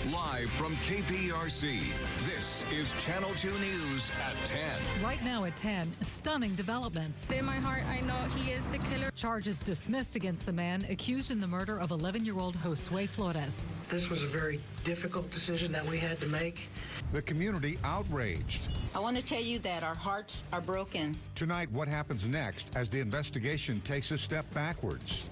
Live from KPRC, this is Channel 2 News at 10. Right now at 10, stunning developments. In my heart, I know he is the killer. Charges dismissed against the man accused in the murder of 11-year-old Josue Flores. This was a very difficult decision that we had to make. The community outraged. I want to tell you that our hearts are broken. Tonight, what happens next as the investigation takes a step backwards?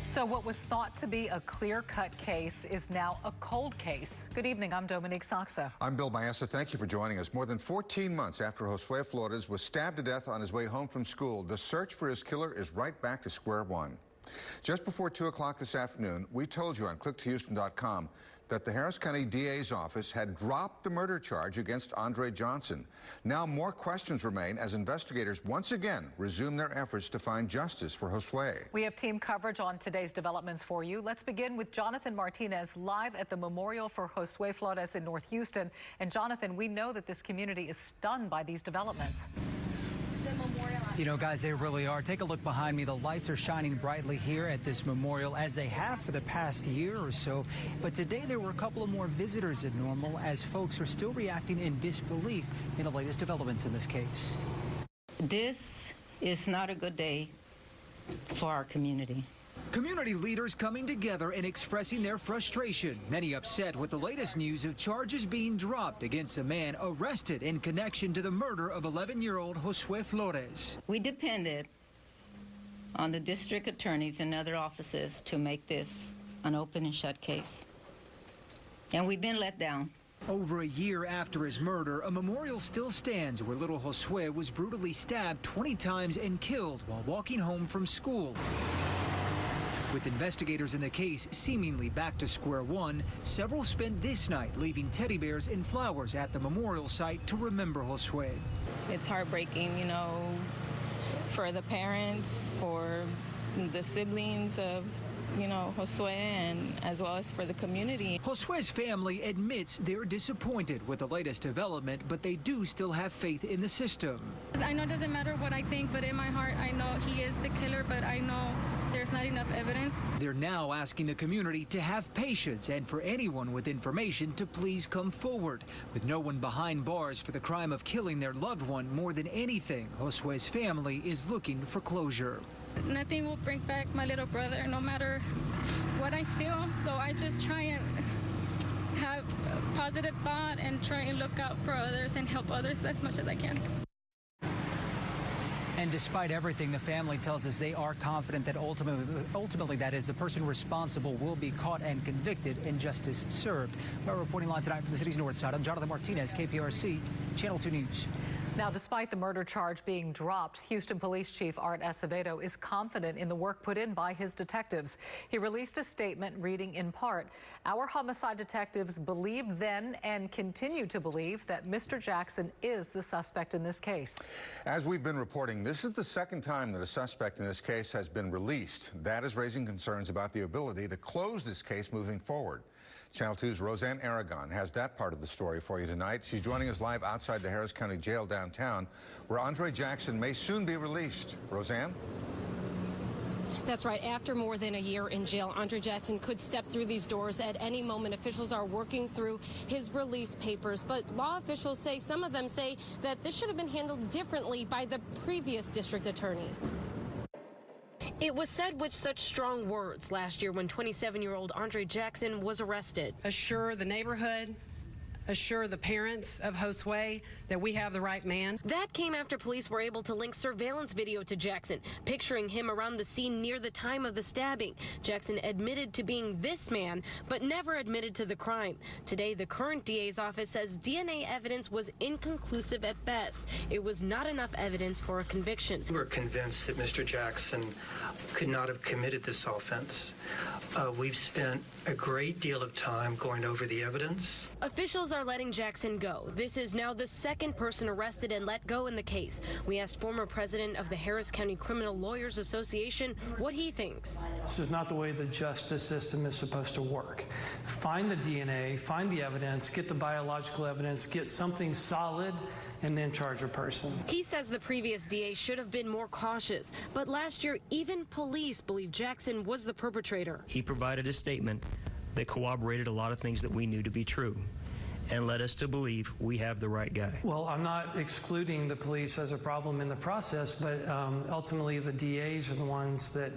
So what was thought to be a clear-cut case is now a cold case. Good evening, I'm Dominique Saxa. I'm Bill Maessa. Thank you for joining us. More than 14 months after Josue Flores was stabbed to death on his way home from school, the search for his killer is right back to square one. Just before 2 o'clock this afternoon, we told you on click2houston.com that the Harris County DA's office had dropped the murder charge against Andre Johnson. Now more questions remain as investigators once again resume their efforts to find justice for Josue. We have team coverage on today's developments for you. Let's begin with Jonathan Martinez live at the Memorial for Josue Flores in North Houston. And Jonathan, we know that this community is stunned by these developments. You know, guys, they really are. Take a look behind me. The lights are shining brightly here at this memorial, as they have for the past year or so. But today there were a couple of more visitors than normal, as folks are still reacting in disbelief in the latest developments in this case. This is not a good day for our community. Community leaders coming together and expressing their frustration. Many upset with the latest news of charges being dropped against a man arrested in connection to the murder of 11-year-old Josue Flores. We depended on the district attorneys and other offices to make this an open and shut case. And we've been let down. Over a year after his murder, a memorial still stands where little Josue was brutally stabbed 20 times and killed while walking home from school. With investigators in the case seemingly back to square one, several spent this night leaving teddy bears and flowers at the memorial site to remember Josue. It's heartbreaking, you know, for the parents, for the siblings of, you know, Josue, and as well as for the community. Josue's family admits they're disappointed with the latest development, but they do still have faith in the system. I know it doesn't matter what I think, but in my heart, I know he is the killer, but I know there's not enough evidence. They're now asking the community to have patience and for anyone with information to please come forward. With no one behind bars for the crime of killing their loved one, more than anything, Josue's family is looking for closure. Nothing will bring back my little brother, no matter what I feel. So I just try and have a positive thought and try and look out for others and help others as much as I can. And despite everything, the family tells us they are confident that ultimately, that is, the person responsible will be caught and convicted and justice served. Our reporting line tonight from the city's north side, I'm Jonathan Martinez, KPRC, Channel 2 News. Now, despite the murder charge being dropped, Houston Police Chief Art Acevedo is confident in the work put in by his detectives. He released a statement reading in part, "Our homicide detectives believed then and continue to believe that Mr. Jackson is the suspect in this case." As we've been reporting, this is the second time that a suspect in this case has been released. That is raising concerns about the ability to close this case moving forward. Channel 2's Roseanne Aragon has that part of the story for you tonight. She's joining us live outside the Harris County Jail downtown, where Andre Jackson may soon be released. Roseanne? That's right. After more than a year in jail, Andre Jackson could step through these doors at any moment. Officials are working through his release papers, but law officials say, some of them say, that this should have been handled differently by the previous district attorney. It was said with such strong words last year when 27-year-old Andre Jackson was arrested. Assure the neighborhood, assure the parents of Josue that we have the right man. That came after police were able to link surveillance video to Jackson, picturing him around the scene near the time of the stabbing. Jackson admitted to being this man, but never admitted to the crime. Today, the current DA's office says DNA evidence was inconclusive at best. It was not enough evidence for a conviction. We're convinced that Mr. Jackson could not have committed this offense. We've spent a great deal of time going over the evidence. Officials are letting Jackson go. This is now the second person arrested and let go in the case. We asked former president of the Harris County Criminal Lawyers Association what he thinks. This is not the way the justice system is supposed to work. Find the DNA, find the evidence, get the biological evidence, get something solid, and then charge a person. He says the previous DA should have been more cautious, but last year even police believed Jackson was the perpetrator. He provided a statement that corroborated a lot of things that we knew to be true and led us to believe we have the right guy. Well, I'm not excluding the police as a problem in the process, but ultimately the DAs are the ones that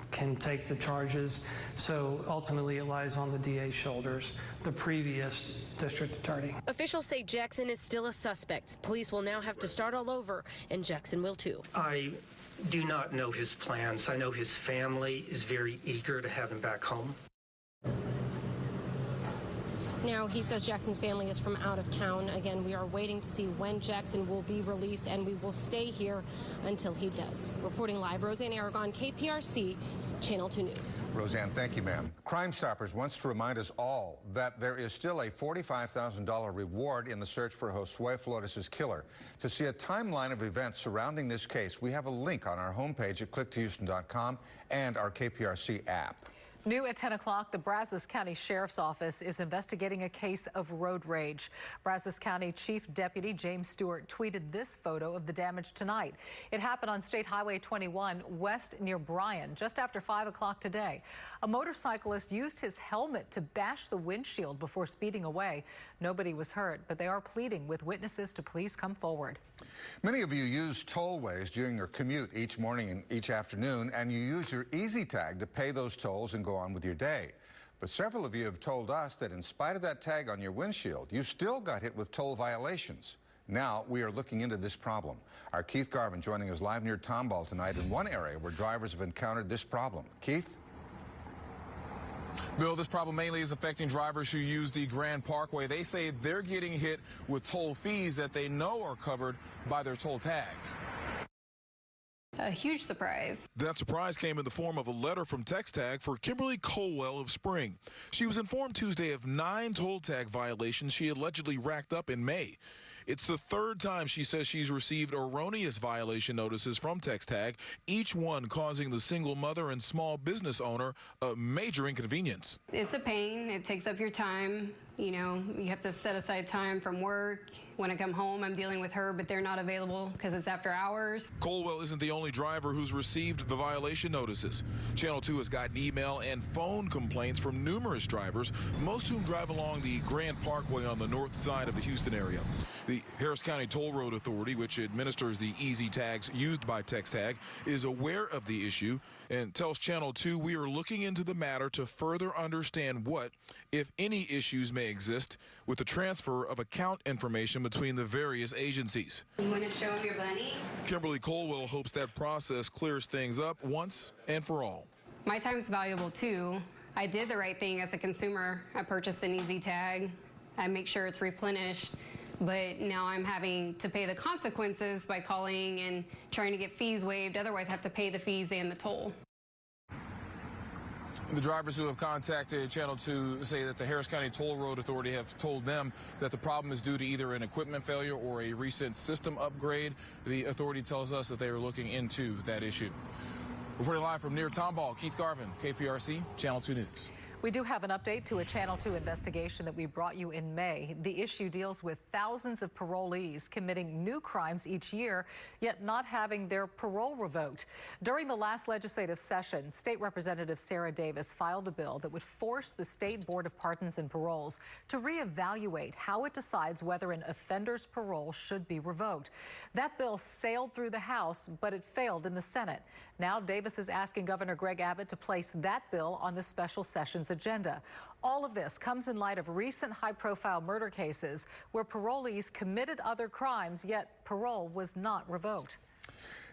can take the charges. So ultimately it lies on the DA's shoulders, the previous district attorney. Officials say Jackson is still a suspect. Police will now have to start all over, and Jackson will too. I do not know his plans. I know his family is very eager to have him back home. Now, he says Jackson's family is from out of town. Again, we are waiting to see when Jackson will be released, and we will stay here until he does. Reporting live, Roseanne Aragon, KPRC, Channel 2 News. Roseanne, thank you, ma'am. Crime Stoppers wants to remind us all that there is still a $45,000 reward in the search for Josue Flores' killer. To see a timeline of events surrounding this case, we have a link on our homepage at clicktohouston.com and our KPRC app. New at 10 o'clock, the Brazos County Sheriff's Office is investigating a case of road rage. Brazos County Chief Deputy James Stewart tweeted this photo of the damage tonight. It happened on State Highway 21 west near Bryan just after 5 o'clock today. A motorcyclist used his helmet to bash the windshield before speeding away. Nobody was hurt, but they are pleading with witnesses to please come forward. Many of you use tollways during your commute each morning and each afternoon, and you use your Easy Tag to pay those tolls and go on with your day. But several of you have told us that in spite of that tag on your windshield, you still got hit with toll violations. Now we are looking into this problem. Our Keith Garvin joining us live near Tomball tonight in one area where drivers have encountered this problem. Keith? Bill, this problem mainly is affecting drivers who use the Grand Parkway. They say they're getting hit with toll fees that they know are covered by their toll tags. A huge surprise. That surprise came in the form of a letter from TexTag for Kimberly Colwell of Spring. She was informed Tuesday of 9 toll tag violations she allegedly racked up in May. It's the third time she says she's received erroneous violation notices from TexTag, each one causing the single mother and small business owner a major inconvenience. It's a pain. It takes up your time. You know, you have to set aside time from work. When I come home, I'm dealing with her, but they're not available because it's after hours. Colwell isn't the only driver who's received the violation notices. Channel 2 has gotten email and phone complaints from numerous drivers, most whom drive along the Grand Parkway on the north side of the Houston area. The Harris County Toll Road Authority, which administers the Easy Tags used by TexTag, is aware of the issue and tells Channel 2 we are looking into the matter to further understand what, if any, issues may exist with the transfer of account information between the various agencies. You want to show them your bunny? Kimberly Colwell hopes that process clears things up once and for all. My time's valuable too. I did the right thing as a consumer. I purchased an Easy Tag. I make sure it's replenished. But now I'm having to pay the consequences by calling and trying to get fees waived. Otherwise, I have to pay the fees and the toll. The drivers who have contacted Channel 2 say that the Harris County Toll Road Authority have told them that the problem is due to either an equipment failure or a recent system upgrade. The authority tells us that they are looking into that issue. Reporting live from near Tomball, Keith Garvin, KPRC, Channel 2 News. We do have an update to a Channel 2 investigation that we brought you in May. The issue deals with thousands of parolees committing new crimes each year, yet not having their parole revoked. During the last legislative session, State Representative Sarah Davis filed a bill that would force the State Board of Pardons and Paroles to reevaluate how it decides whether an offender's parole should be revoked. That bill sailed through the House, but it failed in the Senate. Now Davis is asking Governor Greg Abbott to place that bill on the special sessions agenda. All of this comes in light of recent high-profile murder cases where parolees committed other crimes, yet parole was not revoked.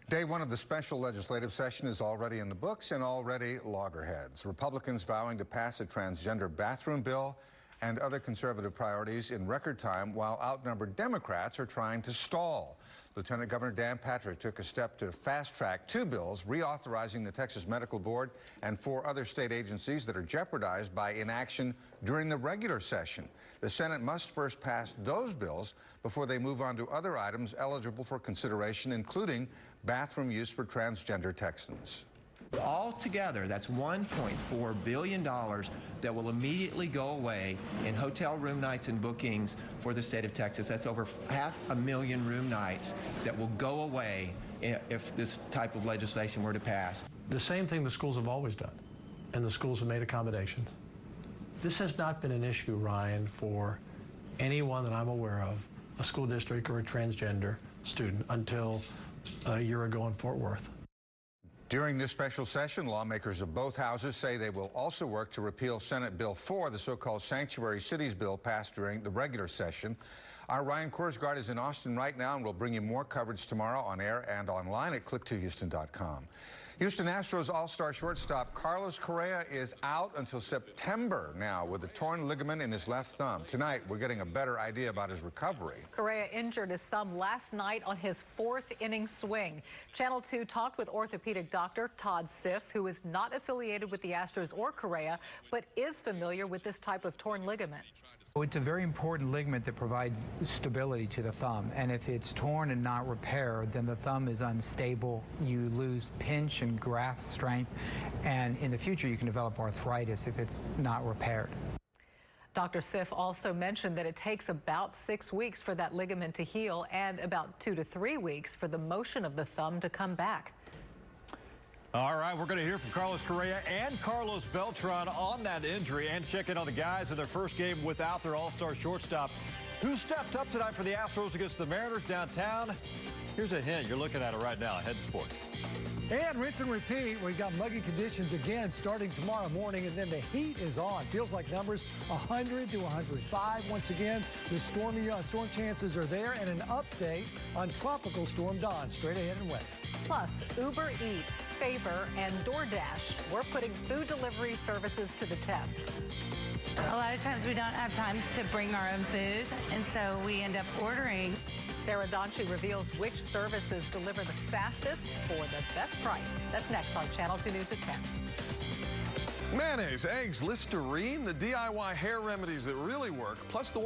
Day one of the special legislative session is already in the books and already loggerheads. Republicans vowing to pass a transgender bathroom bill and other conservative priorities in record time, while outnumbered Democrats are trying to stall. Lieutenant Governor Dan Patrick took a step to fast-track 2 bills reauthorizing the Texas Medical Board and 4 other state agencies that are jeopardized by inaction during the regular session. The Senate must first pass those bills before they move on to other items eligible for consideration, including bathroom use for transgender Texans. Altogether, that's $1.4 billion that will immediately go away in hotel room nights and bookings for the state of Texas. That's over 500,000 room nights that will go away if this type of legislation were to pass. The same thing the schools have always done, and the schools have made accommodations. This has not been an issue, Ryan, for anyone that I'm aware of, a school district or a transgender student, until a year ago in Fort Worth. During this special session, lawmakers of both houses say they will also work to repeal Senate Bill 4, the so-called Sanctuary Cities bill passed during the regular session. Our Ryan Korsgaard is in Austin right now, and we'll bring you more coverage tomorrow on air and online at click2houston.com. Houston Astros all-star shortstop Carlos Correa is out until September now with a torn ligament in his left thumb. Tonight, we're getting a better idea about his recovery. Correa injured his thumb last night on his fourth-inning swing. Channel 2 talked with orthopedic doctor Todd Siff, who is not affiliated with the Astros or Correa, but is familiar with this type of torn ligament. It's a very important ligament that provides stability to the thumb, and if it's torn and not repaired, then the thumb is unstable. You lose pinch and grasp strength, and in the future you can develop arthritis if it's not repaired. Dr. Siff also mentioned that it takes about 6 weeks for that ligament to heal and about 2 to 3 weeks for the motion of the thumb to come back. All right, we're going to hear from Carlos Correa and Carlos Beltran on that injury and check in on the guys in their first game without their all-star shortstop. Who stepped up tonight for the Astros against the Mariners downtown? Here's a hint. You're looking at it right now. Head Sports. And rinse and repeat. We've got muggy conditions again starting tomorrow morning, and then the heat is on. Feels like numbers 100 to 105. Once again, the storm chances are there, and an update on Tropical Storm Don straight ahead and wet. Plus, Uber Eats, Favor, and DoorDash. We're putting food delivery services to the test. A lot of times we don't have time to bring our own food, and so we end up ordering. Sarah Donchi reveals which services deliver the fastest for the best price. That's next on Channel 2 News at 10. Mayonnaise, eggs, Listerine, the DIY hair remedies that really work, plus the